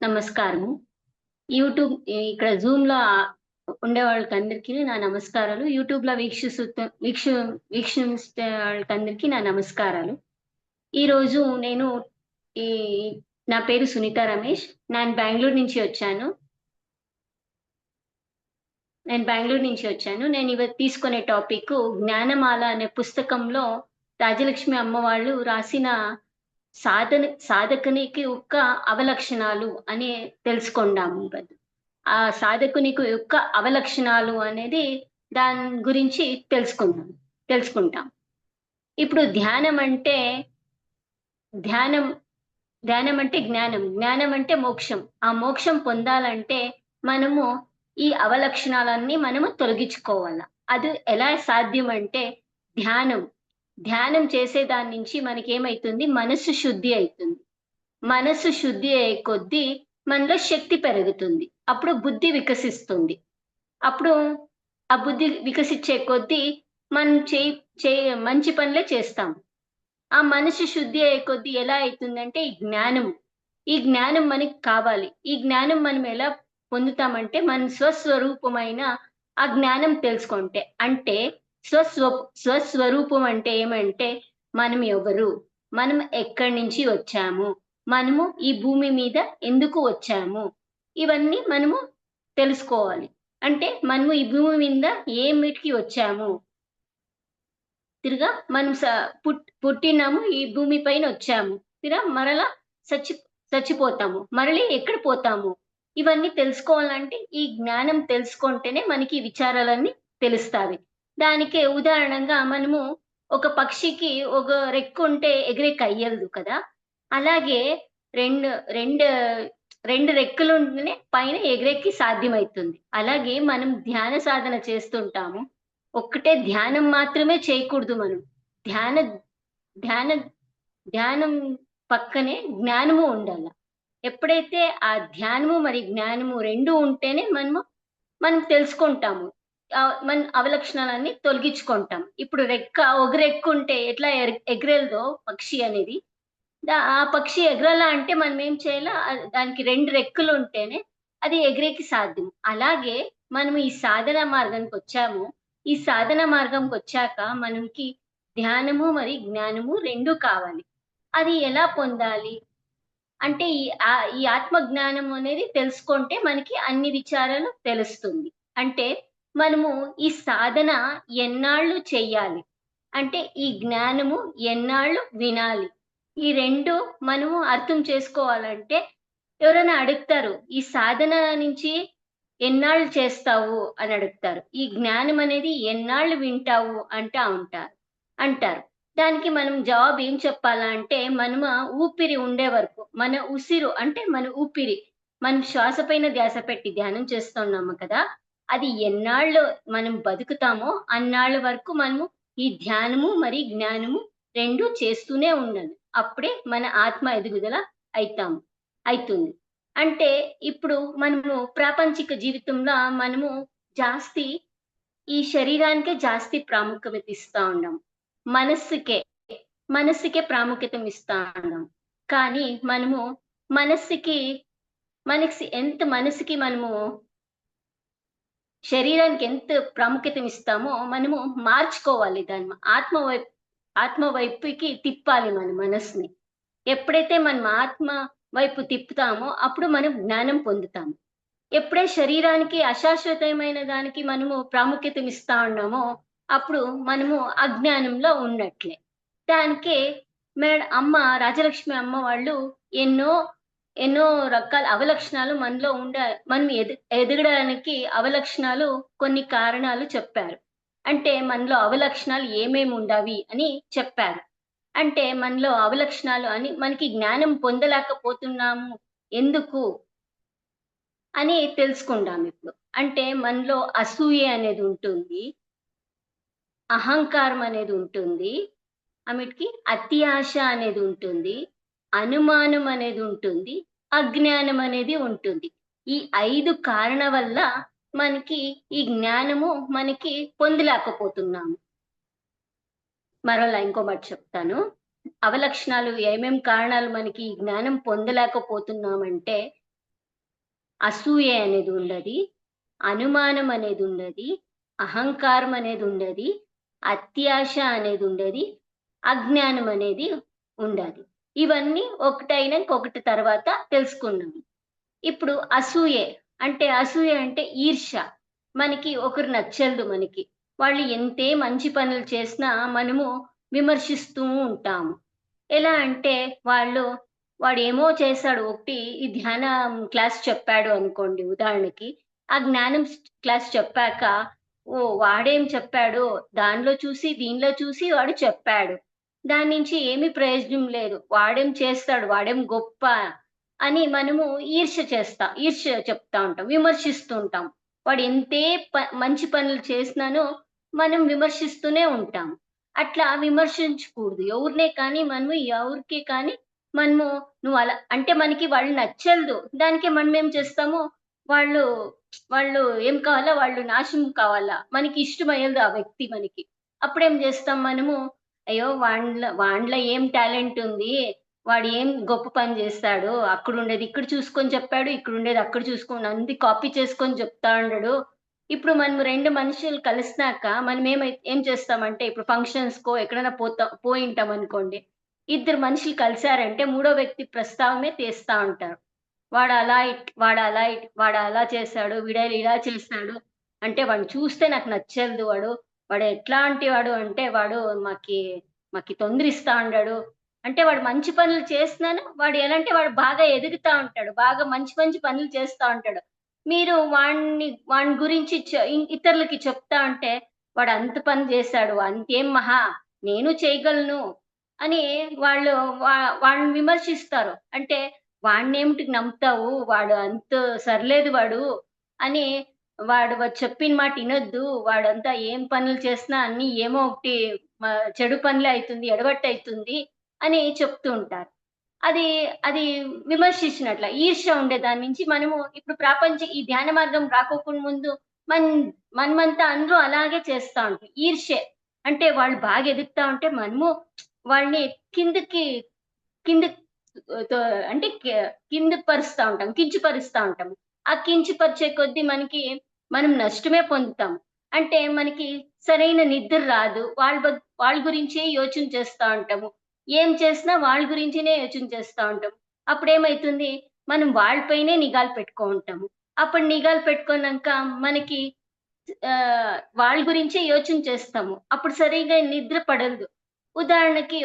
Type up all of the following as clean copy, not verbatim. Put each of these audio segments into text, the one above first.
నమస్కారము. యూట్యూబ్ ఇక్కడ జూమ్‌లో ఉండే వాళ్ళకందరికీ నా నమస్కారాలు. యూట్యూబ్‌లో వీక్షించే వాళ్ళకందరికీ నా నమస్కారాలు. ఈరోజు నేను ఈ నా పేరు సునీత రమేష్. నేను ఇవాళ తీసుకునే టాపిక్కు 'జ్ఞానమాల' అనే పుస్తకంలో రాజలక్ష్మి అమ్మ వాళ్ళు రాసిన సాధకునికి యొక్క అవలక్షణాలు అని తెలుసుకుందాము ఈరోజు. ఆ సాధకునికి యొక్క అవలక్షణాలు అనేది దాని గురించి తెలుసుకుంటాం. ఇప్పుడు ధ్యానం ధ్యానం అంటే జ్ఞానం. జ్ఞానం అంటే మోక్షం. ఆ మోక్షం పొందాలంటే మనము ఈ అవలక్షణాలన్నీ మనము తొలగించుకోవాల. అది ఎలా సాధ్యం అంటే ధ్యానం. ధ్యానం చేసేదాని నుంచి మనకేమైతుంది మనస్సు శుద్ధి అయితుంది. మనస్సు శుద్ధి అయ్యే కొద్దీ మనలో శక్తి పెరుగుతుంది. అప్పుడు బుద్ధి వికసిస్తుంది. అప్పుడు ఆ బుద్ధి వికసించే కొద్దీ మనం మంచి పనులే చేస్తాం. ఆ మనసు శుద్ధి అయ్యే కొద్దీ ఎలా అయితుందంటే ఈ జ్ఞానం మనకి కావాలి. ఈ జ్ఞానం మనం ఎలా పొందుతామంటే మన స్వస్వరూపమైన ఆ జ్ఞానం తెలుసుకుంటే. అంటే స్వస్వరూపం అంటే ఏమంటే మనం ఎవరు? మనం ఎక్కడి నుంచి వచ్చాము? మనము ఈ భూమి మీద ఎందుకు వచ్చాము? ఇవన్నీ మనము తెలుసుకోవాలి. అంటే మనము ఈ భూమి మీద ఏమిటికి వచ్చాము? తిరగా మనం పుట్టినాము, ఈ భూమి పైనొచ్చాము. మరలా సచ్చి చచ్చిపోతాము. మరలి ఎక్కడ పోతాము? ఇవన్నీ తెలుసుకోవాలంటే ఈ జ్ఞానం తెలుసుకుంటేనే మనకి ఈ విచారాలన్నీ తెలుస్తాయి. దానికే ఉదాహరణంగా మనము ఒక పక్షికి ఒక రెక్కుంటే ఎగిరేకయ్యలదు కదా! అలాగే రెండు రెండు 2 రెక్కలుంటేనే పైన ఎగిరేకి సాధ్యమైతుంది. అలాగే మనం ధ్యాన సాధన చేస్తుంటాము. ఒక్కటే ధ్యానం మాత్రమే చేయకూడదు మనం. ధ్యాన ధ్యాన ధ్యానం పక్కనే జ్ఞానము ఉండాల. ఎప్పుడైతే ఆ ధ్యానము మరి జ్ఞానము 2 ఉంటేనే మనం తెలుసుకుంటాము. మన అవలక్షణాలన్నీ తొలగించుకుంటాం. ఇప్పుడు ఒక రెక్కుంటే ఎట్లా ఎగరలేదో పక్షి అనేది, ఆ పక్షి ఎగరాలా అంటే మనం ఏం చేయాలా? దానికి 2 రెక్కలుంటేనే అది ఎగిరేకి సాధ్యం. అలాగే మనం ఈ సాధన మార్గానికొచ్చాము. ఈ సాధన మార్గంకొచ్చాక మనకి ధ్యానము మరి జ్ఞానము 2 కావాలి. అది ఎలా పొందాలి? అంటే ఈ ఆత్మ జ్ఞానం అనేది తెలుసుకుంటే మనకి అన్ని విచారాలు తెలుస్తుంది. అంటే మనము ఈ సాధన ఎన్నాళ్ళు చెయ్యాలి? అంటే ఈ జ్ఞానము ఎన్నాళ్ళు వినాలి? ఈ 2 మనము అర్థం చేసుకోవాలంటే ఎవరైనా అడుగుతారు. ఈ సాధన నుంచి ఎన్నాళ్ళు చేస్తావు అని అడుగుతారు. ఈ జ్ఞానం అనేది ఎన్నాళ్ళు వింటావు అంటారు. దానికి మనం జవాబు ఏం చెప్పాలా అంటే మనము ఊపిరి ఉండే వరకు మన ఊపిరి మనం శ్వాస పైన ధ్యాస పెట్టి ధ్యానం చేస్తున్నాము కదా! అది ఎన్నాళ్ళు మనం బతుకుతామో అన్నాళ్ళ వరకు మనము ఈ ధ్యానము మరి జ్ఞానము 2 చేస్తూనే ఉండాలి. అప్పుడే మన ఆత్మ ఎదుగుదల అయితాము అయితుంది. అంటే ఇప్పుడు మనము ప్రాపంచిక జీవితంలో మనము జాస్తి ఈ శరీరానికే జాస్తి ప్రాముఖ్యత ఇస్తా ఉండాం. మనస్సుకే, మనస్సుకే ప్రాముఖ్యత ఉన్నాం. కానీ మనము మనస్సుకి మనసుకి మనము శరీరానికి ఎంత ప్రాముఖ్యతనిస్తామో మనము మార్చుకోవాలి దాన్ని. ఆత్మ వైపుకి తిప్పాలి మన మనసుని. ఎప్పుడైతే మనం ఆత్మ వైపు తిప్పుతామో అప్పుడు మనం జ్ఞానం పొందుతాము. ఎప్పుడే శరీరానికి అశాశ్వతమైన దానికి మనము ప్రాముఖ్యతనిస్తా ఉన్నామో అప్పుడు మనము అజ్ఞానంలో ఉన్నట్లే. దానికే రాజలక్ష్మి అమ్మ వాళ్ళు ఎన్నో ఎన్నో రకాల అవలక్షణాలు మనలో మనం ఎదగడానికి అవలక్షణాలు కొన్ని కారణాలు చెప్పారు. అంటే మనలో అవలక్షణాలు ఏమేమి ఉండవి అని చెప్పారు. అంటే మనలో అవలక్షణాలు అని మనకి జ్ఞానం పొందలేకపోతున్నాము ఎందుకు అని తెలుసుకుందాం ఇప్పుడు. అంటే మనలో అసూయ అనేది ఉంటుంది. అహంకారం అనేది ఉంటుంది. అన్నిటికి అతి ఆశ అనేది ఉంటుంది. అనుమానం అనేది ఉంటుంది. అజ్ఞానం అనేది ఉంటుంది. ఈ 5 కారణాల వల్ల మనకి ఈ జ్ఞానము మనకి పొందలేకపోతున్నాము. మరోలా ఇంకో మాట చెప్తాను. అవలక్షణాలు ఏమేం కారణాలు మనకి ఈ జ్ఞానం పొందలేకపోతున్నామంటే, అసూయ అనేది ఉండది. అనుమానం అనేది ఉండది. అహంకారం అనేది ఉండది. అత్యాశ అనేది ఉండది. అజ్ఞానం అనేది ఉండాది. ఇవన్నీ ఒకటైనంక ఒకటి తర్వాత తెలుసుకున్నాము. ఇప్పుడు అసూయ అంటే ఈర్ష్య. మనకి ఒకరు నచ్చదు మనకి. వాళ్ళు ఎంతే మంచి పనులు చేసినా మనము విమర్శిస్తూ ఉంటాము. ఎలా అంటే వాళ్ళు వాడేమో చేశాడు ఒకటి ఈ ధ్యానం క్లాస్ చెప్పాడు అనుకోండి ఉదాహరణకి. ఆ జ్ఞానం క్లాస్ చెప్పాక ఓహ్! వాడేం చెప్పాడో దానిలో చూసి, దీనిలో చూసి వాడు చెప్పాడు. దాని నుంచి ఏమి ప్రయోజనం లేదు. వాడేం చేస్తాడు, వాడేం గొప్ప అని మనము ఈర్ష్య చెప్తా ఉంటాం. విమర్శిస్తూ ఉంటాం. వాడు ఎంతే మంచి పనులు చేసినానో మనం విమర్శిస్తూనే ఉంటాం. అట్లా విమర్శించకూడదు. ఎవరినే కానీ మనము ఎవరికి కానీ మనము నువ్వలా అంటే మనకి వాళ్ళు నచ్చలేదు. దానికి మనమేం చేస్తాము, వాళ్ళు వాళ్ళు ఏం కావాలా, వాళ్ళు నాశనం కావాలా, మనకి ఇష్టమయ్యేది ఆ వ్యక్తి మనకి. అప్పుడేం జేస్తాం మనము, అయ్యో! వానిలో ఏం టాలెంట్ ఉంది. వాడు ఏం గొప్ప పని జేస్తాడు. అక్కడుండేది ఇక్కడ చూసుకొని చెప్పాడు. ఇక్కడుండేది అక్కడ చూసుకొని అన్ని కాపీ చేసుకొని చెప్తా ఉండడు. ఇప్పుడు మనం 2 మనుషులు కలిసినాక ఏం చేస్తామంటే ఇప్పుడు ఫంక్షన్స్‌కో ఎక్కడైనా పోయింటామనుకోండి. ఇద్దరు మనుషులు కలిసారంటే మూడో వ్యక్తి ప్రస్తావమే తీస్తా ఉంటారు. వాడు అలా చేశాడు. వీడు ఇలా చేశాడు. అంటే వాడిని చూస్తే నాకు నచ్చలేదు వాడు. వాడు ఎట్లాంటి వాడు అంటే వాడు మాకి మాకి తొందరిస్తా ఉండాడు. అంటే వాడు మంచి పనులు చేసినాను వాడు ఎలా అంటే వాడు బాగా ఎదుగుతా ఉంటాడు. బాగా మంచి మంచి పనులు చేస్తా ఉంటాడు. మీరు వాని గురించి ఇతరులకి చెప్తా ఉంటే వాడు అంత పని చేశాడు. అంతేం మహా నేను చేయగలను అని వాళ్ళు వా వాడిని విమర్శిస్తారు. అంటే వాడినేమిటికి నమ్ముతావు? వాడు అంత సరిలేదు వాడు అని వాడు చెప్పిన మాట ఇనొద్దు. వాడంతా ఏం పనులు చేసినా అన్నీ ఏమో ఒకటి మ చెడు పనులే అయితుంది, ఎడవట్టయితుంది అని చెప్తూ ఉంటారు. అది అది ఈర్ష్య ఉండే దాని నుంచి మనము ఇప్పుడు ఈ ధ్యాన మార్గం రాకోకుండా ముందు మన్ మనమంతా అందరూ అలాగే చేస్తా ఉంటాం. ఈర్ష్యే. అంటే వాళ్ళు బాగా ఎదుగుతా ఉంటే మనము వాళ్ళని కిందకి కిందకి తో అంటే కిందకి పరుస్తా ఉంటాం. కించపరుస్తా ఉంటాం. ఆ కించపరిచే కొద్దీ మనం నష్టమే పొందుతాం. అంటే మనకి సరైన నిద్ర రాదు. వాళ్ళ గురించే యోచన చేస్తా ఉంటాము. ఏం చేసినా వాళ్ళ గురించినే యోచన చేస్తా ఉంటాం. అప్పుడేమైతుంది, మనం వాళ్ళ పైనే నిఘాలు ఉంటాము. అప్పుడు నిఘాలు పెట్టుకున్నాంక మనకి వాళ్ళ గురించే యోచన చేస్తాము. అప్పుడు సరిగ్గా నిద్ర పడదు. ఉదాహరణకి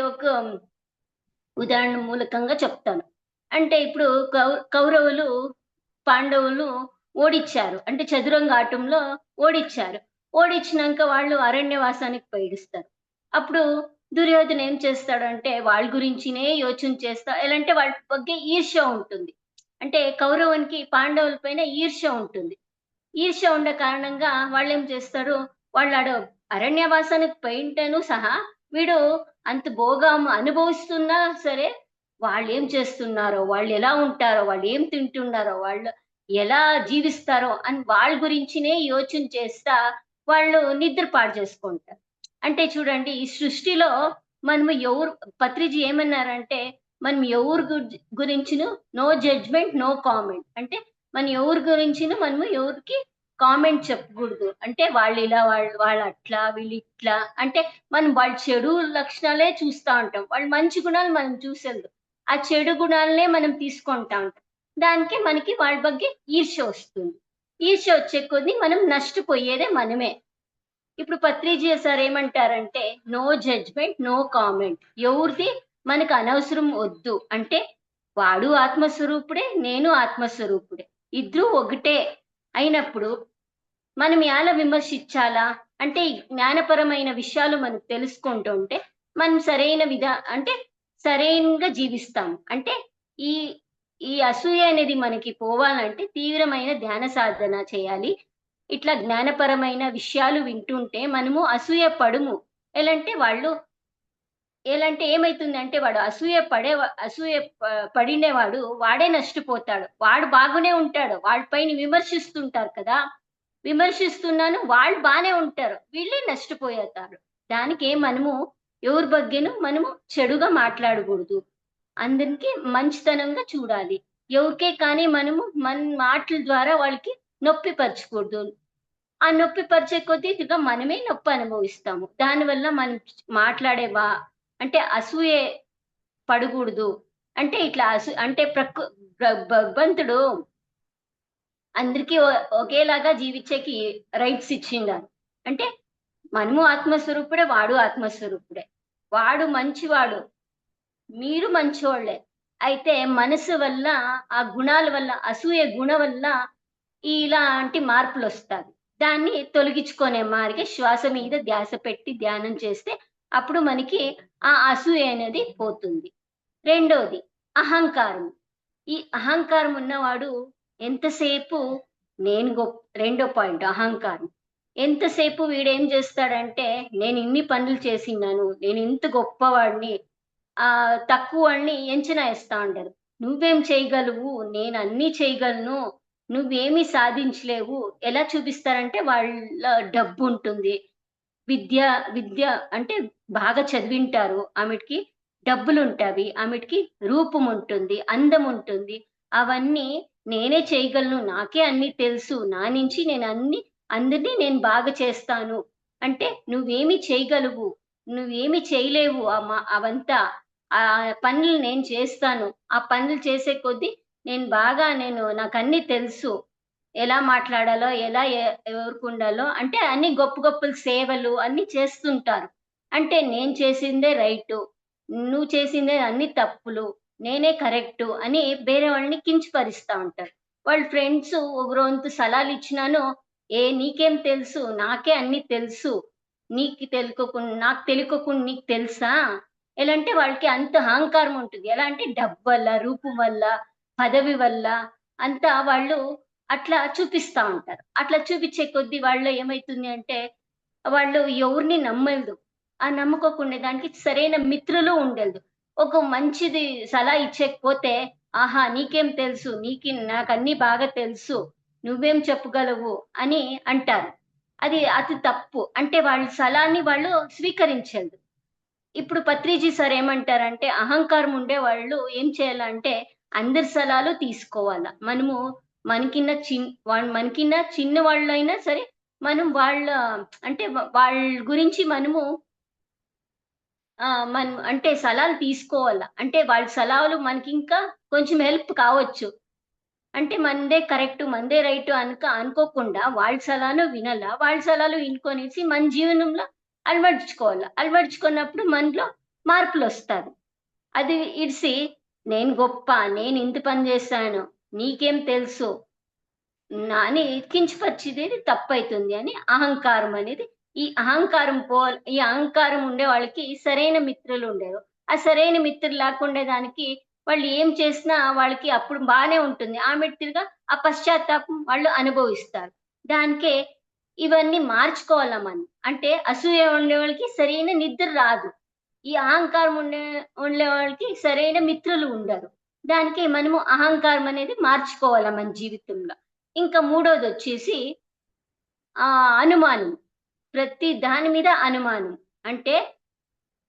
ఉదాహరణ మూలకంగా చెప్తాను. అంటే ఇప్పుడు కౌరవులు, పాండవులు ఓడిచ్చారు. అంటే చదురంగ ఆటంలో ఓడిచ్చారు. ఓడిచ్చినంక వాళ్ళు అరణ్యవాసానికి పయనిస్తారు. అప్పుడు దుర్యోధన ఏం చేస్తాడంటే వాళ్ళ గురించినే యోచన చేస్తా ఎలా అంటే వాళ్ళ ಬಗ್ಗೆ ఈర్ష్య ఉంటుంది. అంటే కౌరవునికి పాండవుల పైన ఈర్ష్య ఉంటుంది. ఈర్ష్య ఉండే కారణంగా వాళ్ళేం చేస్తారు, అరణ్యవాసానికి పోయుంటేను సహా వీడు అంత భోగం అనుభవిస్తున్నా సరే, వాళ్ళేం చేస్తున్నారో, వాళ్ళెలా ఉంటారో, వాళ్ళేం తింటున్నారో, వాళ్ళు ఎలా జీవిస్తారో అని వాళ్ళ గురించినే యోచన చేస్తా వాళ్ళు నిద్ర పాడు చేసుకుంటారు. అంటే చూడండి ఈ సృష్టిలో మనము ఎవరు పత్రిజీ ఏమన్నారంటే, మనం ఎవరి గురించిను నో జడ్జ్‌మెంట్, నో కామెంట్. అంటే మనం ఎవరి గురించిను మనము ఎవరికీ కామెంట్ చెప్పకూడదు. అంటే వాళ్ళిలా, వాళ్ళట్లా, వీళ్ళిట్లా అంటే మనం వాళ్ళ చెడు లక్షణాలే చూస్తా ఉంటాం. వాళ్ళ మంచి గుణాలు మనం చూసేదు. ఆ చెడు గుణాలనే మనం తీసుకుంటా ఉంటాం. దానికి మనకి వాళ్ళ ಬಗ್ಗೆ ఈర్ష్య వస్తుంది. ఈర్ష్య వచ్చే కొద్దీ మనం నష్టపోయేదే మనమే. ఇప్పుడు పత్రిజీ సార్ ఏమంటారంటే, "నో జడ్జ్‌మెంట్, నో కామెంట్." ఎవరిది మనకు అనవసరం వద్దు. అంటే వాడు ఆత్మస్వరూపుడే, నేను ఆత్మస్వరూపుడే. ఇద్దరూ ఒకటే అయినప్పుడు మనం ఎలా విమర్శించాలా? అంటే ఈ జ్ఞానపరమైన విషయాలు మనకు తెలుసుకుంటుంటే, మనం అంటే సరైనంగా జీవిస్తాం. అంటే ఈ ఈ అసూయ అనేది మనకి పోవాలంటే తీవ్రమైన ధ్యాన సాధన చేయాలి. ఇట్లా జ్ఞానపరమైన విషయాలు వింటుంటే మనము అసూయ పడము. ఎలాంటే ఏమైతుందంటే వాడు అసూయ పడినవాడు వాడే నష్టపోతాడు. వాడు బాగానే ఉంటాడు. వాడి పైన విమర్శిస్తుంటారు కదా! విమర్శిస్తున్నాను వాళ్ళు బానే ఉంటారు. వీళ్ళే నష్టపోయేతారు. దానికే మనము ఎవరి బగ్గెను మనము చెడుగా మాట్లాడకూడదు. అందరికి మంచితనంగా చూడాలి. ఎవరికే కానీ మనము మన మాటల ద్వారా వాళ్ళకి నొప్పి పరచకూడదు. ఆ నొప్పి పరిచే కొద్దీ ఇక మనమే నొప్పి అనుభవిస్తాము. దానివల్ల మనం మాట్లాడే అంటే అసూయే పడకూడదు. అంటే ఇట్లా అంటే భగవంతుడు అందరికీ ఒకేలాగా జీవించేకి రైట్స్ ఇచ్చిండారు. అంటే మనము ఆత్మస్వరూపుడే, వాడు ఆత్మస్వరూపుడే. వాడు మంచివాడు. మీరు మంచోళ్ళే. అయితే మనసు వల్ల, ఆ గుణాల వల్ల, అసూయ గుణం వల్ల ఇలాంటి మార్పులొస్తాయి. దాన్ని తొలగించుకునే మార్గే శ్వాస మీద ధ్యాస పెట్టి ధ్యానం చేస్తే అప్పుడు మనకి ఆ అసూయ అనేది పోతుంది. రెండోది అహంకారం. ఈ అహంకారం ఉన్నవాడు ఎంతసేపు రెండో పాయింట్ అహంకారం. ఎంతసేపు వీడేం చేస్తాడంటే, నేనిన్ని పనులు చేసిన్నాను, నేనింత గొప్పవాడిని, తక్కువోడిని అంచనా ఏస్తా ఉంటారు. నువ్వేం చేయగలవు? నేనన్నీ చేయగలను. నువ్వేమీ సాధించలేవు. ఎలా చూపిస్తారంటే వాళ్ళ డబ్బుంటుంది. విద్య విద్య అంటే బాగా చదివింటారు. ఆమెటికి డబ్బులుంటావి. ఆమెటికి రూపముంటుంది, అందముంటుంది. అవన్నీ నేనే చేయగలను. నాకే అన్నీ తెలుసు. నా నుంచి అందరిని నేను బాగా చేస్తాను. అంటే నువ్వేమి చేయగలవు? నువ్వేమి చేయలేవు. అవంతా. పనులు నేను చేస్తాను. ఆ పనులు చేసే కొద్దీ నాకన్నీ తెలుసు. ఎలా మాట్లాడాలో, ఎలా ఎవరికుండాలో అంటే అన్ని గొప్ప గొప్పల సేవలు అన్నీ చేస్తుంటారు. అంటే నేను చేసిందే రైటు. నువ్వు చేసిందే అన్ని తప్పులు. నేనే కరెక్టు అని వేరే వాళ్ళని కించపరుస్తా ఉంటారు. వాళ్ళ ఫ్రెండ్సు ఒకరొంతు సలహాలిచ్చినాను, నీకేం తెలుసు? నాకే అన్నీ తెలుసు. నాకు తెలియకోకుండా నీకు తెలుసా?" ఎలా అంటే వాళ్ళకి అంత అహంకారం ఉంటుంది. ఎలా అంటే డబ్బు వల్ల, రూపం వల్ల, పదవి వల్ల అంతా వాళ్ళు అట్లా చూపిస్తా ఉంటారు. అట్లా చూపిచ్చే కొద్దీ వాళ్ళలో ఏమైతుంది అంటే, వాళ్ళు ఎవరిని నమ్మలేదు. ఆ నమ్మకోకుండే దానికి సరైన మిత్రులు ఉండలేదు. ఒక మంచిది సలహా ఇచ్చేకపోతే, "ఆహా! నీకేం తెలుసు? నాకన్నీ బాగా తెలుసు. నువ్వేం చెప్పగలవు?" అని అంటారు. అది అతి తప్పు. అంటే వాళ్ళ సలహాని వాళ్ళు స్వీకరించలేదు. ఇప్పుడు పత్రిజీ సార్ ఏమంటారంటే, అహంకారం ఉండేవాళ్ళు ఏం చేయాలంటే, అందరి సలహాలు తీసుకోవాల. మనకిన్న చిన్నవాళ్ళైనా సరే, మనం అంటే వాళ్ళ గురించి మనము మనం అంటే సలహాలు తీసుకోవాల. అంటే వాళ్ళ సలహాలు మనకింకా కొంచెం హెల్ప్ కావచ్చు. అంటే మనదే కరెక్టు, మనదే రైటు అనుకోకుండా వాళ్ళ సలహాను వినాల. వాళ్ళ సలహాలు ఇనుకొనేసి మన జీవనంలో అలవరుచుకోవాల. అలవరుచుకున్నప్పుడు మనలో మార్పులొస్తాయి. అది ఇడిసి నేను గొప్ప, నేనింత పని జేశాను, నీకేం తెలుసు అని కించపరిచేది తప్పైతుంది అని అహంకారం అనేది ఈ అహంకారం ఉండే వాళ్ళకి సరైన మిత్రులుండరు. ఆ సరైన మిత్రులు లేకుండే దానికి వాళ్ళు ఏం చేసినా వాళ్ళకి అప్పుడు బానే ఉంటుంది. తిరిగా ఆ పశ్చాత్తాపం వాళ్ళు అనుభవిస్తారు. దానికే ఇవన్నీ మార్చుకోవాల మనం. అంటే అసూయ ఉండేవాళ్ళకి సరైన నిద్ర రాదు. ఈ అహంకారం ఉండేవాళ్ళకి సరైన మిత్రులు ఉండరు. దానికి మనము అహంకారం అనేది మార్చుకోవాల మన జీవితంలో. ఇంకా మూడోదొచ్చేసి అనుమానం. ప్రతి దాని మీద అనుమానం. అంటే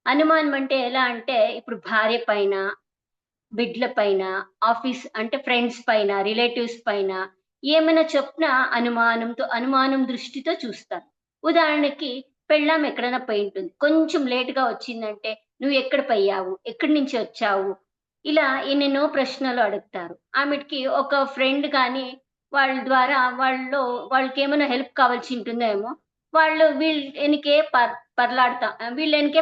అనుమానం అంటే ఎలా అంటే ఇప్పుడు భార్య పైన, బిడ్డల పైన, అంటే ఫ్రెండ్స్ పైన, రిలేటివ్స్ పైన ఏమైనా చెప్పినా అనుమానం దృష్టితో చూస్తారు. ఉదాహరణకి పెళ్ళాం ఎక్కడైనా పోయుంటుంది. కొంచెం లేట్‌గా వచ్చిందంటే, "నువ్వెక్కడ పోయావు? ఎక్కడి నుంచి వచ్చావు?" ఇలా ఎన్నెన్నో ప్రశ్నలు అడుగుతారు. ఆమెటికి ఒక ఫ్రెండ్ గాని వాళ్ళ ద్వారా వాళ్ళకేమైనా హెల్ప్ కావాల్సి ఉంటుందేమో, వాళ్ళు వీళ్ళెనకే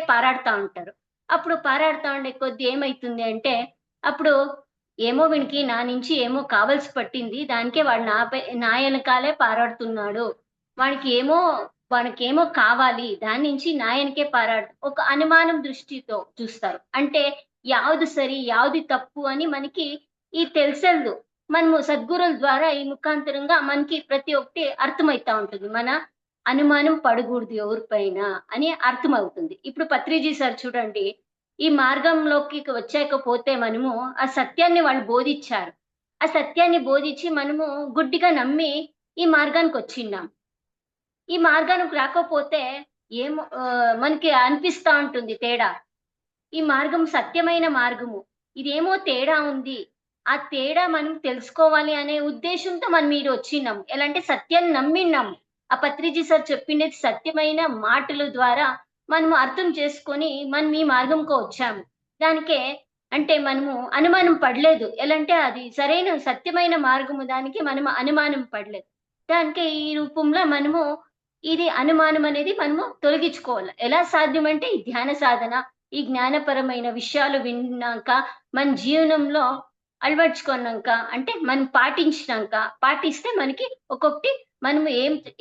పారాడుతా ఉంటారు. అప్పుడు పారాడుతా ఉండే కొద్దీ ఏమైతుంది అంటే, అప్పుడు ఏమో వీనికి నా నుంచి ఏమో కావాల్సి పట్టింది. దానికే వాడు నా ఎనకాలే పారాడుతున్నాడు. వాడికి ఏమో వాడికేమో కావాలి. దాని నుంచి నా ఎనకే ఒక అనుమానం దృష్టితో చూస్తారు. అంటే యావది సరి, యావది తప్పు అని మనకి తెలిసెల్దు. మనము సద్గురుల ద్వారా ఈ ముఖాంతరంగా మనకి ప్రతి ఒక్కటి అర్థమైతా ఉంటుంది. మన అనుమానం పడగూడదు ఎవరి పైన అని అర్థమవుతుంది. ఇప్పుడు పత్రిజీ సార్ చూడండి. ఈ మార్గంలోకి వచ్చాకపోతే మనము ఆ సత్యాన్ని వాళ్ళు బోధిచ్చారు. ఆ సత్యాన్ని బోధిచ్చి మనము గుడ్డిగా నమ్మి ఈ మార్గానికొచ్చిన్నాం. ఈ మార్గానికి రాకపోతే మనకి అనిపిస్తా ఉంటుంది తేడా. ఈ మార్గం సత్యమైన మార్గము. ఇదేమో తేడా ఉంది. ఆ తేడా మనం తెలుసుకోవాలి అనే ఉద్దేశంతో మనం ఈడొచ్చినాం. ఎలా అంటే సత్యాన్ని నమ్మినాం. ఆ పత్రిజీ సార్ చెప్పిండేది సత్యమైన మాటల ద్వారా మనము అర్థం చేసుకొని మనం ఈ మార్గంకు వచ్చాము. దానికే అంటే మనము అనుమానం పడలేదు. ఎలా అంటే అది సరైన సత్యమైన మార్గము దానికి మనము అనుమానం పడలేదు. దానికే ఈ రూపంలో మనము ఇది అనుమానం అనేది మనము తొలగించుకోవాలి. ఎలా సాధ్యమంటే ఈ ధ్యాన సాధన, ఈ జ్ఞానపరమైన విషయాలు విన్నాక మన జీవనంలో అలవరుచుకున్నాంక అంటే మనం పాటిస్తే మనకి ఒక్కొక్కటి మనం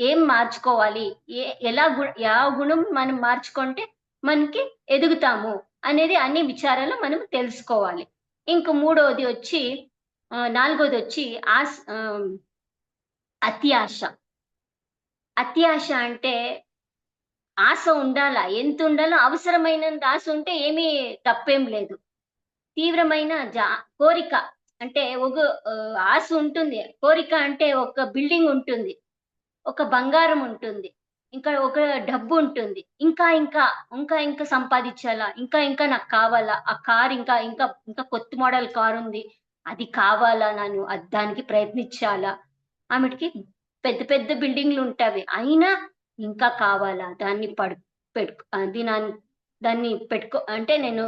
ఏం మార్చుకోవాలి? ఎలా యావ గుణం మనం మార్చుకుంటే మనకి ఎదుగుతాము అనేది అన్ని విచారాలు మనం తెలుసుకోవాలి. ఇంక మూడోది వచ్చి నాలుగోదొచ్చి అతి ఆశ. అతి ఆశ అంటే ఆశ ఉండాలా. ఎంతుండాలో అవసరమైనంత ఆశ ఉంటే ఏమీ తప్పేం లేదు. తీవ్రమైన కోరిక అంటే ఆశ ఉంటుంది. కోరిక అంటే ఒక బిల్డింగ్ ఉంటుంది. ఒక బంగారం ఉంటుంది. ఇంకా ఒక డబ్బుంటుంది. ఇంకా ఇంకా సంపాదిచ్చాలా, ఇంకా నాకు కావాలా, ఆ కార్ ఇంకా కొత్త మోడల్ కారుంది. అది కావాలా దానికి ప్రయత్నించాలా. ఆమెటికి పెద్ద పెద్ద బిల్డింగ్‌లుంటావి. అయినా ఇంకా కావాలా, దాన్ని పడు పెట్టుకో అది నాన్ దాన్ని పెట్టుకో అంటే నేను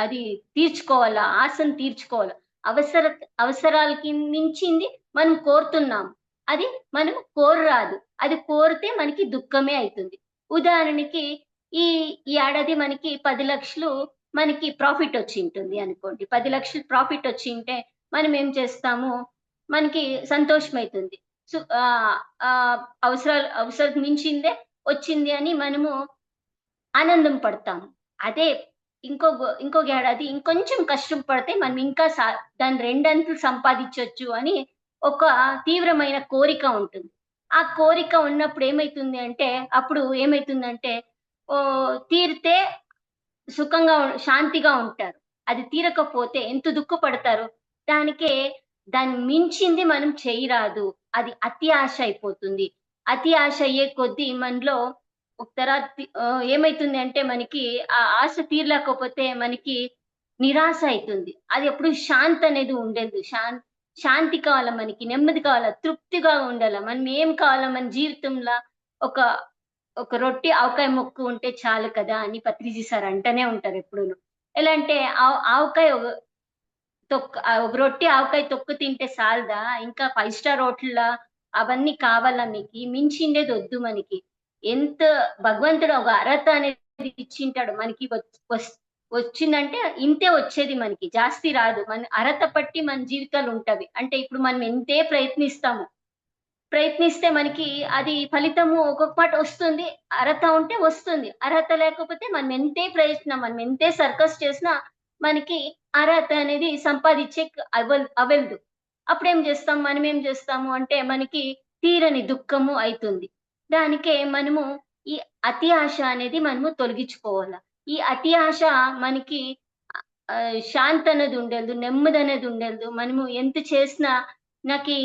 అది తీర్చుకోవాలా, ఆశను తీర్చుకోవాలా. అవసర అవసరాలకి మించింది మనం కోరుతున్నాం. అది మనం కోరరాదు. అది కోరితే మనకి దుఃఖమే అయితుంది. ఉదాహరణకి ఈ ఈ ఏడాది మనకి 10,00,000 మనకి ప్రాఫిట్ వచ్చింటుంది అనుకోండి. 10,00,000 ప్రాఫిట్ వచ్చింటే మనం ఏం చేస్తాము, మనకి సంతోషమైతుంది. ఆహ్, ఆహ్, అవసరం మించిందే వచ్చింది అని మనము ఆనందం పడతాము. అదే ఇంకొక ఏడాది ఇంకొంచెం కష్టం పడితే మనం ఇంకా దాన్ని రెండంతలు సంపాదించొచ్చు అని ఒక తీవ్రమైన కోరిక ఉంటుంది. ఆ కోరిక ఉన్నప్పుడు ఏమైతుంది అంటే, అప్పుడు ఏమైతుందంటే తీరితే శాంతిగా ఉంటారు. అది తీరకపోతే ఎంత దుఃఖపడతారో. దానికే దాన్ని మించింది మనం చేయరాదు. అది అతి ఆశ అయిపోతుంది. అతి ఆశ అయ్యే కొద్దీ మనలో ఒక ఏమైతుంది అంటే మనకి ఆ ఆశ తీరలేకపోతే మనకి నిరాశ అయితుంది. అది ఎప్పుడు శాంతనేది ఉండదు. శాంతి కావాలా మనకి, నెమ్మది కావాలా, తృప్తిగా ఉండాలా. మనం ఏం కావాలా మన జీవితంల ఒక ఒక రొట్టె, ఆవకాయ ముక్క ఉంటే చాలు కదా! అని పత్రిజీ సార్ అంటనే ఉంటారు ఎప్పుడూను. ఎలా అంటే ఆవకాయ ఒక రొట్టె, ఆవకాయ తొక్కు తింటే సాలదా? ఇంకా 5 స్టార్ హోటల్‌ల అవన్నీ కావాలా మీకి? మించిండేదొద్దు మనకి. ఎంత భగవంతుడు ఒక అర్హత అనేది ఇచ్చింటాడు. మనకి వచ్చిందంటే ఇంతే వచ్చేది మనకి. జాస్తి రాదు. మన అర్హత పట్టి మన జీవితాలుంటవి. అంటే ఇప్పుడు మనం ఎంతే ప్రయత్నిస్తాము. ప్రయత్నిస్తే మనకి అది ఫలితము ఒక్కొక్క మాట వస్తుంది. అర్హత ఉంటే వస్తుంది. అర్హత లేకపోతే మనం ఎంతే సర్కస్ చేసినా మనకి అర్హత అనేది సంపాదించేకి అవెళ్దు. మనమేం జేస్తాము అంటే మనకి తీరని దుఃఖము అయితుంది. దానికే మనము ఈ అతి ఆశ అనేది మనము తొలగించుకోవాల. ఈ అతి ఆశ మనకి శాంతనేది ఉండదు. నెమ్మదనేది ఉండదు. మనము ఎంత చేసినా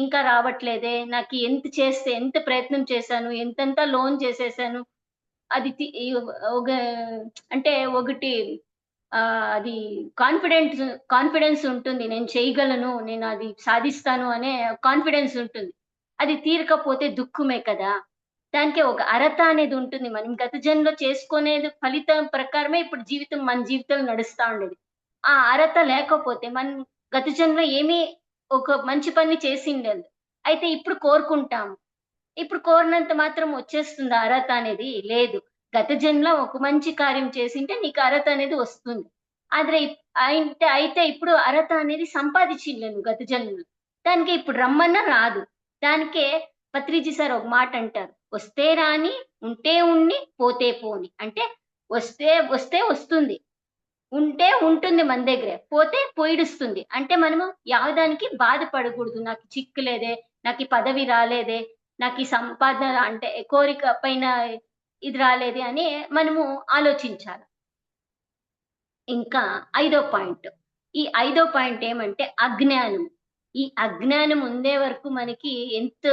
ఇంకా రావట్లేదే. ఎంత ప్రయత్నం చేశాను. ఎంతెంత లోన్ చేసేసాను. అది తి ఈ ఒక అంటే ఒకటి అది కాన్ఫిడెన్స్ ఉంటుంది. నేను చేయగలను. నేను అది సాధిస్తాను అనే కాన్ఫిడెన్స్ ఉంటుంది. అది తీరకపోతే దుఃఖమే కదా! దానికి ఒక అర్హత అనేది ఉంటుంది. మనం గత జన్మలో చేసుకునేది ఫలితం ప్రకారమే ఇప్పుడు మన జీవితం నడుస్తా ఉండేది. ఆ అర్హత లేకపోతే మనం గత జన్మలో ఒక మంచి పని చేసిండదు. అయితే ఇప్పుడు కోరుకుంటాము. ఇప్పుడు కోరినంత మాత్రం వచ్చేస్తుందా అర్హత అనేది? లేదు. గత జన్మలో ఒక మంచి కార్యం చేసింటే నీకు అర్హత అనేది వస్తుంది. ఆದ್ರೆ అయితే ఇప్పుడు అర్హత అనేది సంపాదించిండను గత జన్మలో. దానికి ఇప్పుడు రమ్మన్నా రాదు. దానికే పత్రిజీ సార్ ఒక మాట అంటారు. "వస్తే రాని, ఉంటే ఉన్ని, పోతే పోని." అంటే వస్తే వస్తుంది. ఉంటే ఉంటుంది మన దగ్గరే. పోతే పోయిడుస్తుంది. అంటే మనము యావదానికి బాధపడకూడదు. నాకు చిక్కు లేదే, నాకీ పదవి రాలేదే, నాకీ సంపాదన అంటే కోరిక పైన ఇది రాలేదే అని మనము ఆలోచించాలి. ఇంకా ఐదో పాయింట్. ఈ ఐదో పాయింట్ ఏమంటే అజ్ఞానం. ఈ అజ్ఞానం ఉండే వరకు మనకి ఎంత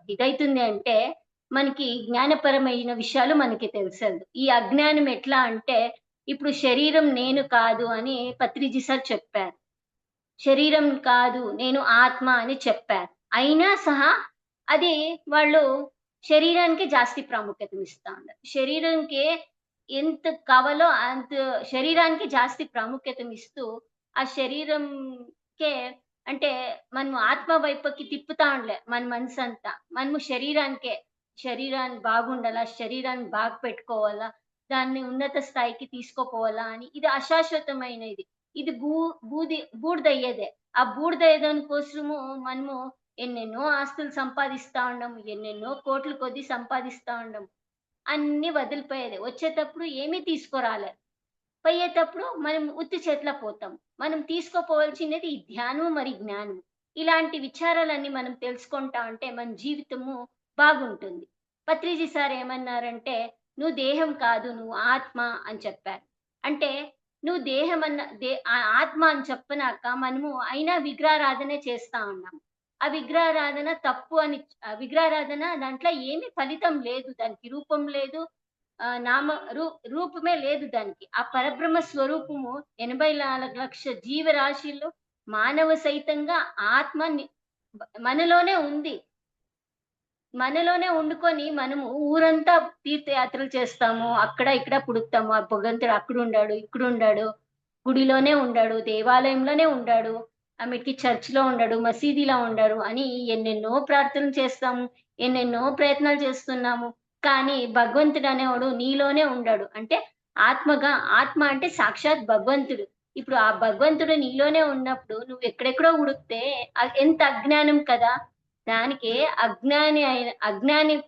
ఇదైతుంది అంటే, మనకి జ్ఞానపరమైన విషయాలు మనకి తెలుసండి. ఈ అజ్ఞానం ఎట్లా అంటే, ఇప్పుడు శరీరం నేను కాదు అని పత్రిజీ సార్ చెప్పారు. శరీరం కాదు, నేను ఆత్మ అని చెప్పారు. అయినా సహా అది వాళ్ళు శరీరానికే జాస్తి ప్రాముఖ్యతనిస్తా ఉన్నారు. శరీరంకే ఎంత కావాలో అంత శరీరానికి జాస్తి ప్రాముఖ్యతనిస్తూ, ఆ శరీరంకే అంటే మనము ఆత్మ వైపుకి తిప్పుతా ఉండ్లే మన మనసంతా. మనము శరీరానికే, శరీరాన్ని బాగుండాలా, శరీరాన్ని బాగా పెట్టుకోవాలా, దాన్ని ఉన్నత స్థాయికి తీసుకుపోవాలా అని ఇది అశాశ్వతమైనది. ఇది బూడిదయ్యేదే. ఆ బూడిదయ్యేదాని కోసము మనము ఎన్నెన్నో ఆస్తులు సంపాదిస్తా ఉండాము. ఎన్నెన్నో కోట్ల కొద్దీ సంపాదిస్తా ఉండాము. అన్నీ వదిలిపోయేదే. వచ్చేటప్పుడు ఏమీ తీసుకురాలే. పోయేటప్పుడు మనం ఉత్తి చేతిలో పోతాం. మనం తీసుకోపోవాల్సినది ఈ ధ్యానం మరి జ్ఞానం. ఇలాంటి విచారాలన్నీ మనం తెలుసుకుంటా ఉంటే మన జీవితము బాగుంటుంది. పత్రిజీ సార్ ఏమన్నారంటే, "నువ్వు దేహం కాదు, నువ్వు ఆత్మ" అని చెప్పారు. అంటే నువ్వు దేహం అన్న ఆత్మ అని చెప్పినాక మనము అయినా విగ్రహారాధనే చేస్తా ఉన్నాం. ఆ విగ్రహారాధన తప్పు అని విగ్రహారాధన దాంట్లో ఏమి ఫలితం లేదు. దానికి రూపం లేదు. నామ రూ రూపమే లేదు దానికి. ఆ పరబ్రహ్మ స్వరూపము 84,00,000 జీవరాశిల్లో మానవ సైతంగా ఆత్మ మనలోనే ఉంది. మనలోనే వండుకొని మనము ఊరంతా తీర్థయాత్రలు చేస్తాము. అక్కడ ఇక్కడ పుడుకుతాము. ఆ భగవంతుడు అక్కడుండాడు, ఇక్కడుండాడు, గుడిలోనే ఉండాడు, దేవాలయంలోనే ఉండాడు, ఆమెకి చర్చ్‌లో ఉండడు, మసీదీలో ఉండడు అని ఎన్నెన్నో ప్రార్థనలు చేస్తాము. ఎన్నెన్నో ప్రయత్నాలు చేస్తున్నాము. కానీ భగవంతుడనేవాడు నీలోనే ఉండాడు. అంటే ఆత్మగా ఆత్మ అంటే సాక్షాత్ భగవంతుడు. ఇప్పుడు ఆ భగవంతుడు నీలోనే ఉన్నప్పుడు నువ్వు ఎక్కడెక్కడో ಹುಡುಕ್తే ఎంత అజ్ఞానం కదా! దానికే అజ్ఞాని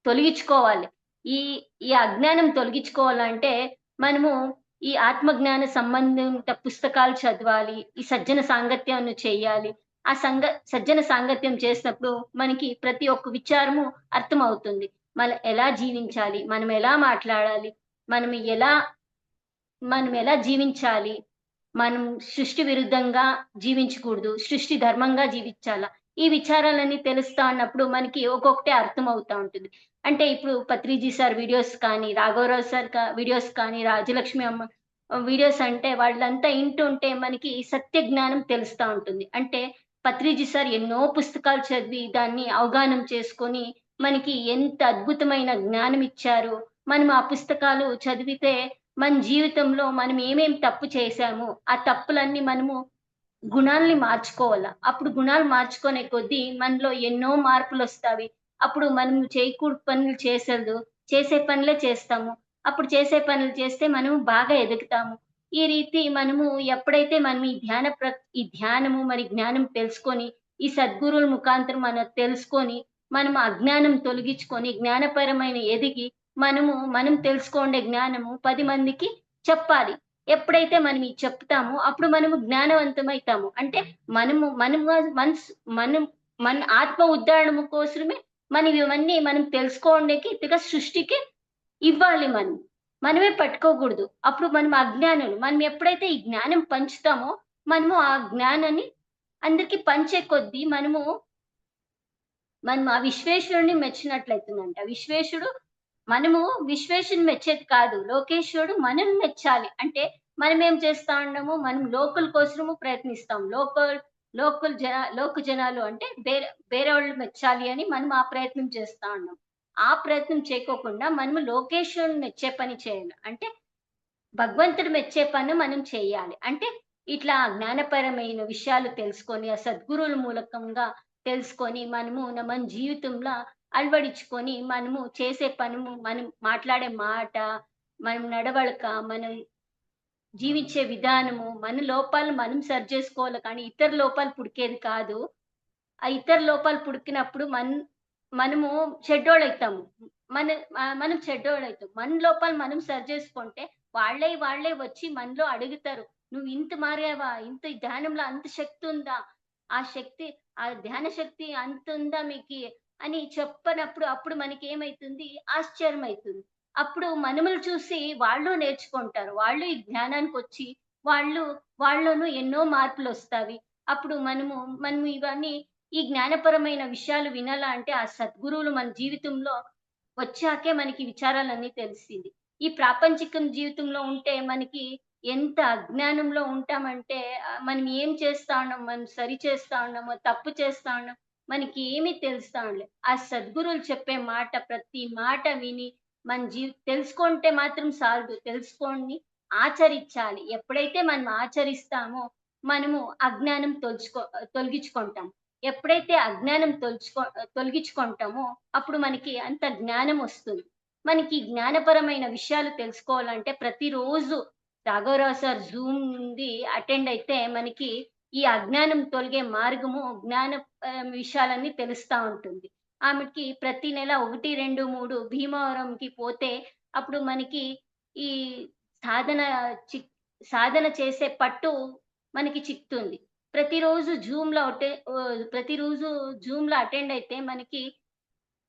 తొలగించుకోవాలి. ఈ ఈ అజ్ఞానం తొలగించుకోవాలంటే మనము ఈ ఆత్మజ్ఞాన సంబంధిత పుస్తకాలు చదవాలి. ఈ సజ్జన సాంగత్యాన్ని చేయాలి. ఆ సజ్జన సాంగత్యం చేసినప్పుడు మనకి ప్రతి ఒక్క విచారము అర్థమవుతుంది. మనం ఎలా జీవించాలి? మనం ఎలా మాట్లాడాలి? మనం ఎలా మనం ఎలా జీవించాలి? మనం సృష్టి విరుద్ధంగా జీవించకూడదు. సృష్టి ధర్మంగా జీవించాలా. ఈ విచారాలన్నీ తెలుస్తా ఉన్నప్పుడు మనకి ఒక్కొక్కటే అర్థమవుతా ఉంటుంది. అంటే ఇప్పుడు పత్రిజీ సార్ వీడియోస్ కానీ, రాఘవరావు సార్ వీడియోస్ కానీ, రాజలక్ష్మి అమ్మ వీడియోస్ అంటే వాళ్ళంతా ఇంటుంటే మనకి సత్య జ్ఞానం తెలుస్తా ఉంటుంది. అంటే పత్రిజీ సార్ ఎన్నో పుస్తకాలు చదివి దాన్ని అవగాహన చేసుకొని మనకి ఎంత అద్భుతమైన జ్ఞానం ఇచ్చారు. మనం ఆ పుస్తకాలు చదివితే మన జీవితంలో మనం ఏమేం తప్పు చేశామో, ఆ తప్పులన్నీ మనము గుణాల్ని మార్చుకోవాల. అప్పుడు గుణాలు మార్చుకునే కొద్దీ మనలో ఎన్నో మార్పులొస్తావి. అప్పుడు మనం చేయకూడని పనులు చేసే పనులే చేస్తాము. అప్పుడు చేసే పనులు చేస్తే మనం బాగా ఎదుగుతాము. ఈ రీతి మనము ఎప్పుడైతే మనం ఈ ధ్యానము మరి జ్ఞానం తెలుసుకొని, ఈ సద్గురువుల ముఖాంతరం మనం తెలుసుకొని, మనం అజ్ఞానం తొలగించుకొని, జ్ఞానపరమైన ఎదిగి, మనం తెలుసుకోండే జ్ఞానము 10 మందికి చెప్పాలి. ఎప్పుడైతే మనం ఇది చెప్తామో అప్పుడు మనము జ్ఞానవంతమైతాము. అంటే మనము మనస్ మనం మన ఆత్మ ఉద్ధరణము కోసమే మనం ఇవన్నీ మనం తెలుసుకోండేకి సృష్టికి ఇవ్వాలి మనం. మనమే పట్టుకోకూడదు. అప్పుడు మనం అజ్ఞానులు. మనం ఎప్పుడైతే ఈ జ్ఞానం పంచుతామో మనము ఆ జ్ఞానాన్ని అందరికి పంచే కొద్దీ మనం ఆ విశ్వేశ్వరుడిని మెచ్చినట్లయితుందంట. మనము విశ్వేశ్వరుని మెచ్చేది కాదు. లోకేశ్వరుడు మనల్ని మెచ్చాలి. అంటే మనమేం చేస్తా ఉన్నాము, మనం లోకుల కోసము ప్రయత్నిస్తాం. లోక జనాలు అంటే వేరేవాళ్ళు మెచ్చాలి అని మనం ఆ ప్రయత్నం చేస్తా ఉన్నాం. ఆ ప్రయత్నం చేయకోకుండా మనము లోకేశ్వరుని మెచ్చే పని చేయాలి. అంటే భగవంతుడు మెచ్చే పని మనం చేయాలి. అంటే ఇట్లా జ్ఞానపరమైన విషయాలు తెలుసుకొని, ఆ సద్గురువుల మూలకంగా తెలుసుకొని, మన జీవితంలో అలవడించుకొని, మనము చేసే మనం మాట్లాడే మాట, మనం నడవడిక, మనం జీవించే విధానము, మన లోపాలు మనం సరిజేసుకోవాలి కానీ, ఇతర లోపాలు పుడికేది కాదు. ఆ ఇతర లోపాలు పుడికినప్పుడు మనము చెడ్డోళ్ళైతాము. మనం చెడ్డోళ్ళైతాం. మన లోపాలు మనం సరిజేసుకుంటే వాళ్ళే వచ్చి మనలో అడుగుతారు. "నువ్వు ఇంత మారావా? ఇంత ఈ ధ్యానంలో అంత శక్తి ఉందా? ఆ శక్తి ఆ ధ్యాన శక్తి అంతుందా మీకి?" అని చెప్పనప్పుడు అప్పుడు మనకేమైతుంది ఆశ్చర్యమైతుంది. అప్పుడు మనములు చూసి వాళ్ళు నేర్చుకుంటారు. వాళ్ళు ఈ జ్ఞానానికొచ్చి వాళ్ళు వాళ్ళలోనూ ఎన్నో మార్పులొస్తావి. అప్పుడు మనం ఇవన్నీ ఈ జ్ఞానపరమైన విషయాలు వినాలా అంటే ఆ సద్గురువులు మన జీవితంలో వచ్చాకే మనకి విచారాలన్నీ తెలిసింది. ఈ ప్రాపంచికం జీవితంలో ఉంటే మనకి ఎంత అజ్ఞానంలో ఉంటామంటే మనం ఏం చేస్తా ఉన్నాం, మనం సరి చేస్తా ఉన్నామో, తప్పు చేస్తా ఉన్నాం, మనకి ఏమీ తెలుస్తా ఉండలే. ఆ సద్గురువులు చెప్పే మాట ప్రతి మాట విని మన తెలుసుకుంటే మాత్రం సాలదు. తెలుసుకొని ఆచరించాలి. ఎప్పుడైతే మనం ఆచరిస్తామో మనము అజ్ఞానం తొలగించుకుంటాం. ఎప్పుడైతే అజ్ఞానం తొలగించుకుంటామో అప్పుడు మనకి అంత జ్ఞానం వస్తుంది. మనకి జ్ఞానపరమైన విషయాలు తెలుసుకోవాలంటే ప్రతిరోజు రాఘవరావు సార్ జూమ్ నుండి అటెండ్ అయితే మనకి ఈ అజ్ఞానం తొలగే మార్గము, విషయాలన్నీ తెలుస్తా ఉంటుంది. ఆమెకి ప్రతి నెల 1, 2, 3 భీమవరంకి పోతే అప్పుడు మనకి ఈ సాధన చిక్ సాధన చేసే పట్టు మనకి చిక్కుతుంది. ప్రతిరోజు ప్రతిరోజు జూమ్‌లో అటెండ్ అయితే మనకి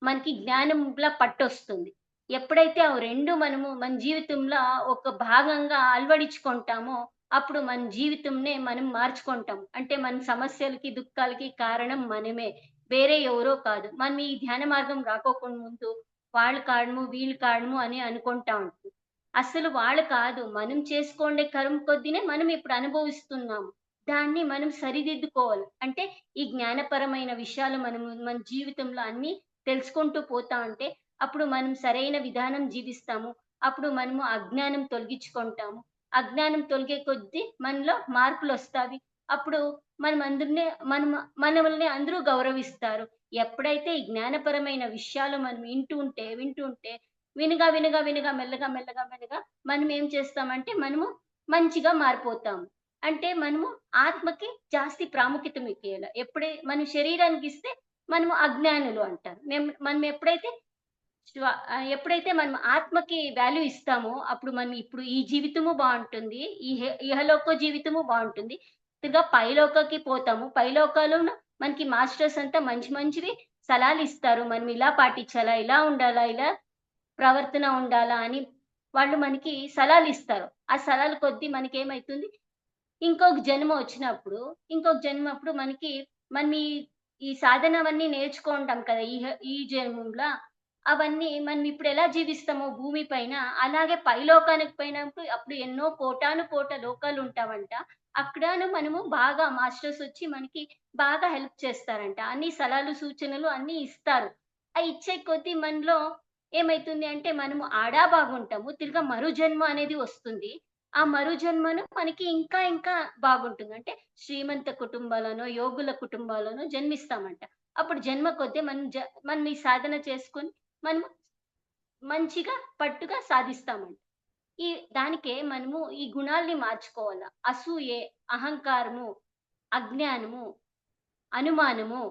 మనకి జ్ఞానంలా పట్టొస్తుంది. ఎప్పుడైతే ఆ 2 మనము మన జీవితంలో ఒక భాగంగా అలవడించుకుంటామో, అప్పుడు మన జీవితంనే మనం మార్చుకుంటాం. అంటే మన సమస్యలకి, దుఃఖాలకి కారణం మనమే. వేరే ఎవరో కాదు. మనం ఈ ధ్యాన మార్గం రాకోకుండా ముందు వాళ్ళు కారణము, వీళ్ళు కారణము అని అనుకుంటా ఉంటాం. అస్సలు వాళ్ళు కాదు. మనం చేసుకొండే కర్మ కొద్దీనే మనం ఇప్పుడు అనుభవిస్తున్నాము. దాన్ని మనం సరిదిద్దుకోవాలి. అంటే ఈ జ్ఞానపరమైన విషయాలు మనము మన జీవితంలో అన్నీ తెలుసుకుంటూ పోతా ఉంటే, అప్పుడు మనం సరైన విధానం జీవిస్తాము. అప్పుడు మనము అజ్ఞానం తొలగించుకుంటాము. అజ్ఞానం తొలగే కొద్దీ మనలో మార్పులొస్తావి. అప్పుడు మనం మనల్ని అందరూ గౌరవిస్తారు. ఎప్పుడైతే ఈ జ్ఞానపరమైన విషయాలు మనం వింటూ ఉంటే వినగా మెల్లగా మనం ఏం చేస్తామంటే మనము మంచిగా మారిపోతాము. అంటే మనము ఆత్మకి జాస్తి ప్రాముఖ్యతమియ్యాల. మన శరీరానికిస్తే మనము అజ్ఞానులు అంటారు. మనం ఎప్పుడైతే మనం ఆత్మకి వాల్యూ ఇస్తామో, అప్పుడు మనం ఇప్పుడు ఈ జీవితము బావుంటుంది. ఇహలోక జీవితము బావుంటుంది. తిర్గా పైలోకకి పోతాము. పైలోకాలోన మనకి మాస్టర్స్ అంతా మంచి మంచివి సలహాలిస్తారు. మనం ఇలా పాటించాలా, ఇలా ఉండాలా, ఇలా ప్రవర్తన ఉండాలా అని వాళ్ళు మనకి సలహాలిస్తారు. ఆ సలహాల కొద్దీ మనకేమైతుంది ఇంకొక జన్మ అప్పుడు మనకి మనం ఈ సాధనవన్నీ నేర్చుకుంటాం కదా! ఈ జన్మంలో. అవన్నీ మనం ఇప్పుడెలా జీవిస్తామో భూమి పైన, అలాగే పైలోకానికి పోయినప్పుడు అప్పుడు ఎన్నో కోటాను కోట్ల లోకాలుంటావంట. అక్కడను మనము బాగా మాస్టర్సొచ్చి మనకి బాగా హెల్ప్ చేస్తారంట. అన్ని సలహాలు, సూచనలు అన్నీ ఇస్తారు. ఇచ్చే కొద్దీ మనలో ఏమైతుంది అంటే మనము ఆడా బాగుంటాము. తిరగా మరు జన్మ అనేది వస్తుంది. ఆ మరు జన్మను మనకి ఇంకా ఇంకా బాగుంటుంది. అంటే శ్రీమంత కుటుంబాలనో, యోగుల కుటుంబాలనో జన్మిస్తామంట. అప్పుడు జన్మ కొద్దీ మనం ఈ సాధన చేసుకొని మనము మంచిగా, పట్టుగా సాధిస్తామంట. ఈ దానికే మనము ఈ గుణాల్ని మార్చుకోవాల. అసూయే, అహంకారము, అజ్ఞానము, అనుమానము,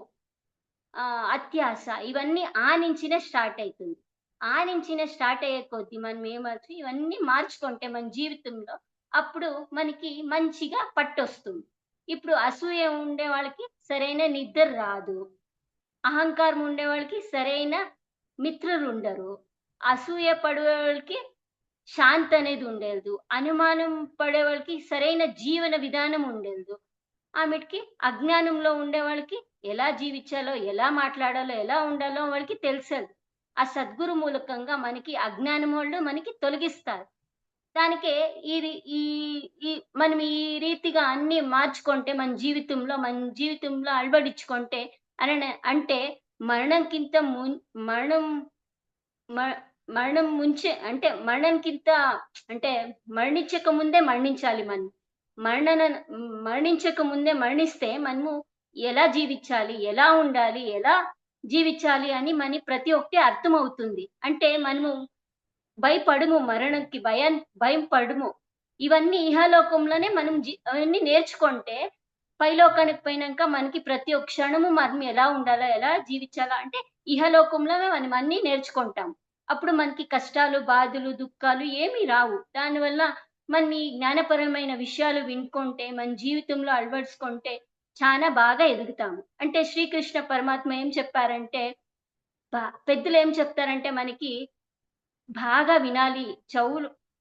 అత్యాస ఇవన్నీ నుంచినే స్టార్ట్ అయితుంది. నుంచినే స్టార్ట్ అయ్యే కొద్దీ మనం ఇవన్నీ మార్చుకుంటే మన జీవితంలో, అప్పుడు మనకి మంచిగా పట్టొస్తుంది. ఇప్పుడు అసూయ ఉండే వాళ్ళకి సరైన నిద్ర రాదు. అహంకారం ఉండేవాళ్ళకి సరైన మిత్రులుండరు. అసూయ పడేవాళ్ళకి శాంతనేది ఉండదు. అనుమానం పడేవాళ్ళకి సరైన జీవన విధానం ఉండదు. ఆమెటికి అజ్ఞానంలో ఉండేవాళ్ళకి ఎలా జీవించాలో, ఎలా మాట్లాడాలో, ఎలా ఉండాలో వాళ్ళకి తెలుసదు. ఆ సద్గురు మూలకంగా మనకి అజ్ఞానమోళ్ళు మనకి తొలగిస్తారు. దానికే ఈ రి ఈ ఈ మనం ఈ రీతిగా అన్నీ మార్చుకుంటే మన జీవితంలో అలవడించుకుంటే అంటే మరణంకింత ముం మరణం మ మరణం ముంచే అంటే మరణంకింత అంటే మరణించక ముందే మరణించాలి మనం. మరణన మరణించక ముందే మరణిస్తే మనము ఎలా జీవించాలి? ఎలా ఉండాలి? ఎలా జీవించాలి అని ప్రతి ఒక్కటి అర్థమవుతుంది. అంటే మనము భయపడము మరణంకి భయం పడము. ఇవన్నీ ఇహలోకంలోనే మనం అవన్నీ నేర్చుకుంటే, పైలోకానికి పోయినంక మనకి ప్రతి ఒక్క క్షణము మనం ఎలా ఉండాలా? ఎలా జీవించాలా? అంటే ఇహలోకంలోనే మనం అన్నీ నేర్చుకుంటాం. అప్పుడు మనకి కష్టాలు, బాధలు, దుఃఖాలు ఏమీ రావు. దానివల్ల మనం ఈ జ్ఞానపరమైన విషయాలు వినుకుంటే, మన జీవితంలో అలవరుచుకుంటే చానా బాగా ఎదుగుతాము. అంటే శ్రీకృష్ణ పరమాత్మ ఏం చెప్పారంటే, పెద్దలేం చెప్తారంటే మనకి బాగా వినాలి.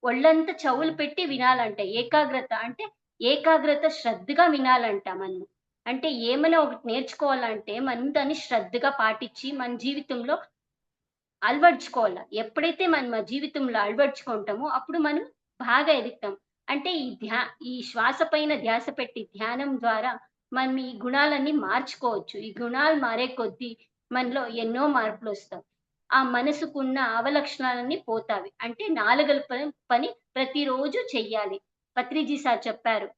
ఒళ్ళంతా చెవులు పెట్టి వినాలంట. ఏకాగ్రత శ్రద్ధగా వినాలంట మనము. అంటే ఏమైనా ఒకటి నేర్చుకోవాలంటే మనం దాన్ని శ్రద్ధగా పాటించి మన జీవితంలో అలవరుచుకోవాల. ఎప్పుడైతే మనం మా జీవితంలో అలవరుచుకుంటామో అప్పుడు మనం బాగా ఎదుగుతాం. అంటే ఈ శ్వాస పైన ధ్యాస పెట్టి ధ్యానం ద్వారా మనం ఈ గుణాలన్నీ మార్చుకోవచ్చు. ఈ గుణాలు మారే కొద్దీ మనలో ఎన్నో మార్పులొస్తాయి. ఆ మనసుకున్న అవలక్షణాలన్నీ పోతావి. అంటే నాలుకల పని ప్రతిరోజు చెయ్యాలి. పత్రిజీ సార్ చెప్పారు.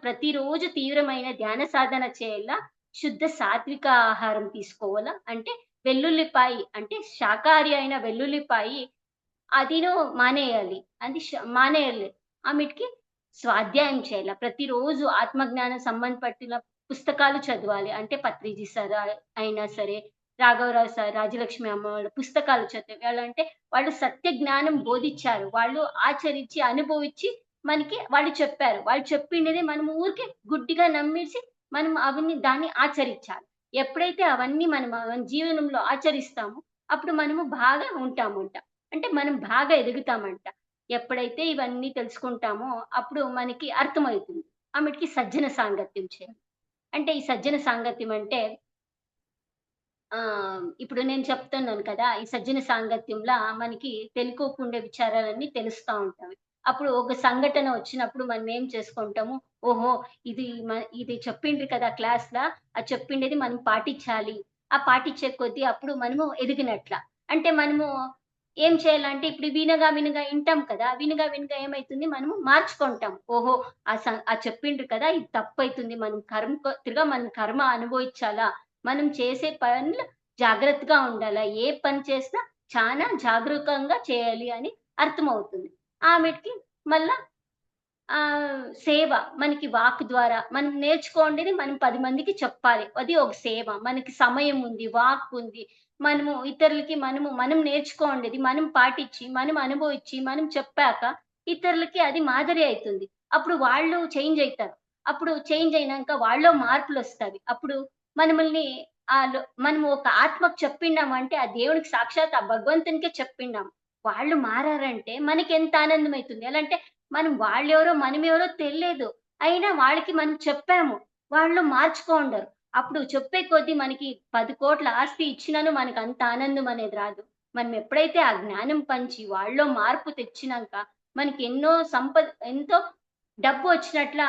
ప్రతిరోజు తీవ్రమైన ధ్యాన సాధన చేయాల. శుద్ధ సాత్విక ఆహారం తీసుకోవాల. అంటే వెల్లుల్లిపాయి అంటే శాకాహారి అయిన వెల్లుల్లిపాయి అదిను మానేయాలి. అది మానేయాలి. ఆమెటికి స్వాధ్యాయం చేయాల. ప్రతిరోజు ఆత్మజ్ఞానం సంబంధపట్టిన పుస్తకాలు చదవాలి. అంటే పత్రిజీ సార్ అయినా సరే, రాఘవరావు సార్, రాజలక్ష్మి అమ్మ వాళ్ళ పుస్తకాలు చదివాలంటే వాళ్ళు సత్య జ్ఞానం బోధిచ్చారు. వాళ్ళు ఆచరించి, అనుభవించి మనకి వాళ్ళు చెప్పారు. వాళ్ళు చెప్పిండేది మనం ఊరికే గుడ్డిగా నమ్మేసి మనం దాన్ని ఆచరించాలి. ఎప్పుడైతే అవన్నీ మనం మన జీవనంలో ఆచరిస్తామో అప్పుడు మనము బాగా ఉంటామంట. అంటే మనం బాగా ఎదుగుతామంట. ఎప్పుడైతే ఇవన్నీ తెలుసుకుంటామో అప్పుడు మనకి అర్థమవుతుంది. ఆమెటికి సజ్జన సాంగత్యం చేయాలి. అంటే ఈ సజ్జన సాంగత్యం అంటే ఇప్పుడు నేను చెప్తున్నాను కదా! ఈ సజ్జన సాంగత్యంలా మనకి తెలికోకుండే విచారాలన్నీ తెలుస్తా ఉంటాయి. అప్పుడు ఒక సంఘటన వచ్చినప్పుడు మనం ఏం చేసుకుంటాము, ఓహో! ఇది చెప్పిండ్రు కదా క్లాస్‌లా, అది చెప్పిండేది మనం పాటించాలి. ఆ పాటించే కొద్దీ అప్పుడు మనము ఎదిగినట్ల. అంటే మనము ఏం చేయాలంటే ఇప్పుడు వినగా ఇంటాం కదా! వినగా ఏమైతుంది మనము మార్చుకుంటాం. ఓహో! చెప్పిండ్రు కదా! ఇది తప్పైతుంది. మనం కర్మ అనుభవించాలా? మనం చేసే పనులు జాగ్రత్తగా ఉండాలా. ఏ పని చేసినా చానా జాగరూకంగా చేయాలి అని అర్థమవుతుంది. ఆమెటికి మళ్ళా సేవ మనకి వాక్ ద్వారా మనం నేర్చుకోండిది మనం 10 మందికి చెప్పాలి. అది ఒక సేవ. మనకి సమయం ఉంది, వాక్ ఉంది. మనం నేర్చుకోండిది మనం పాటించి, మనం అనుభవించి, మనం చెప్పాక ఇతరులకి అది మాదిరి అయితుంది. అప్పుడు వాళ్ళు చేంజ్ అయితారు. అప్పుడు చేంజ్ అయినంక వాళ్ళలో మార్పులొస్తవి. అప్పుడు మనముల్ని మనము ఒక ఆత్మకు చెప్పిండామంటే, ఆ దేవునికి సాక్షాత్ ఆ భగవంతునికే చెప్పిండాం. వాళ్ళు మారారంటే మనకెంత ఆనందమైతుంది. ఎలా అంటే మనం వాళ్ళెవరో, మనమెవరో తెలీదు. అయినా వాళ్ళకి మనం చెప్పాము. వాళ్ళు మార్చుకోండరు. అప్పుడు చెప్పే కొద్దీ మనకి 10,00,00,000 ఆస్తి ఇచ్చినాను మనకంత ఆనందం అనేది రాదు. మనం ఎప్పుడైతే ఆ జ్ఞానం పంచి వాళ్ళలో మార్పు తెచ్చినంక ఎంతో డబ్బు వచ్చినట్ల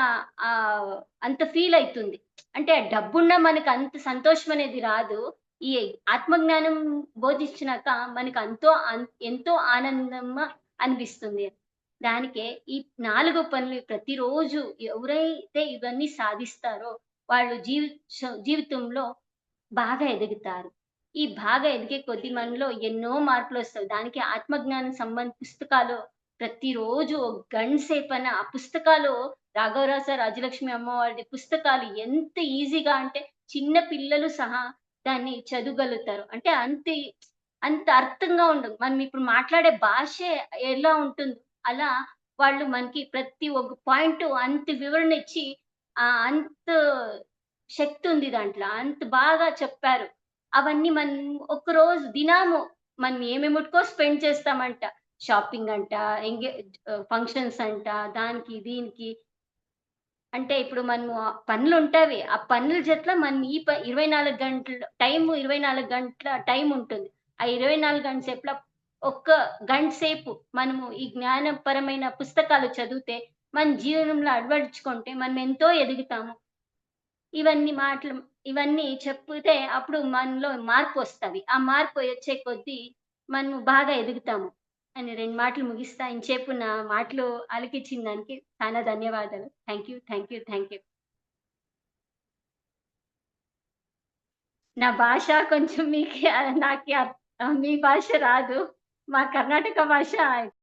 అంత ఫీల్ అయితుంది. అంటే ఆ డబ్బున్నా మనకంత సంతోషం అనేది రాదు. ఈ ఆత్మజ్ఞానం బోధించినాక ఎంతో ఆనందంగా అనిపిస్తుంది. దానికే ఈ 4 పనులు ప్రతిరోజు ఎవరైతే ఇవన్నీ సాధిస్తారో వాళ్ళు జీవితంలో బాగా ఎదుగుతారు. ఈ బాగా ఎదిగే కొద్దీ మనలో ఎన్నో మార్పులొస్తాయి. దానికి ఆత్మజ్ఞానం పుస్తకాలు ప్రతిరోజు ఒక గంట సేపైనా ఆ పుస్తకాలు రాఘవరావు సార్, రాజలక్ష్మి అమ్మ వాళ్ళది పుస్తకాలు ఎంత ఈజీగా అంటే చిన్న పిల్లలు సహా దాన్ని చదవగలుగుతారు. అంటే అంత అర్థంగా ఉండదు. మనం ఇప్పుడు మాట్లాడే భాషే ఎలా ఉంటుందో అలా వాళ్ళు మనకి ప్రతి ఒక్క పాయింటు అంత వివరణ ఇచ్చి అంత శక్తి ఉంది దాంట్లో. అంత బాగా చెప్పారు. అవన్నీ మనం మనం ఏమేమిటికో స్పెండ్ చేస్తామంట. షాపింగ్ అంట, ఫంక్షన్స్ అంట, దానికి దీనికి. అంటే ఇప్పుడు మనము పనులుంటావి. ఆ పనుల జట్ల మనం 24 గంటల టైం ఉంటుంది. ఆ 24 గంటల సేపుల ఒక్క గంట సేపు మనము ఈ జ్ఞానపరమైన పుస్తకాలు చదివితే, మన జీవనంలో అలవరుచుకుంటే మనం ఎంతో ఎదుగుతాము. ఇవన్నీ మాటలు ఇవన్నీ చెప్తే అప్పుడు మనలో మార్పొస్తది. ఆ మార్పు వచ్చే కొద్దీ మనము బాగా ఎదుగుతాము. అని 2 మాటలు ముగిస్తా. ఇంతసేపు నా మాటలు ఆలకించిన దానికి చాలా ధన్యవాదాలు. Thank you. Thank you. Thank you. నా భాష కొంచెం నాకి మీ భాష రాదు. మా కర్ణాటక భాష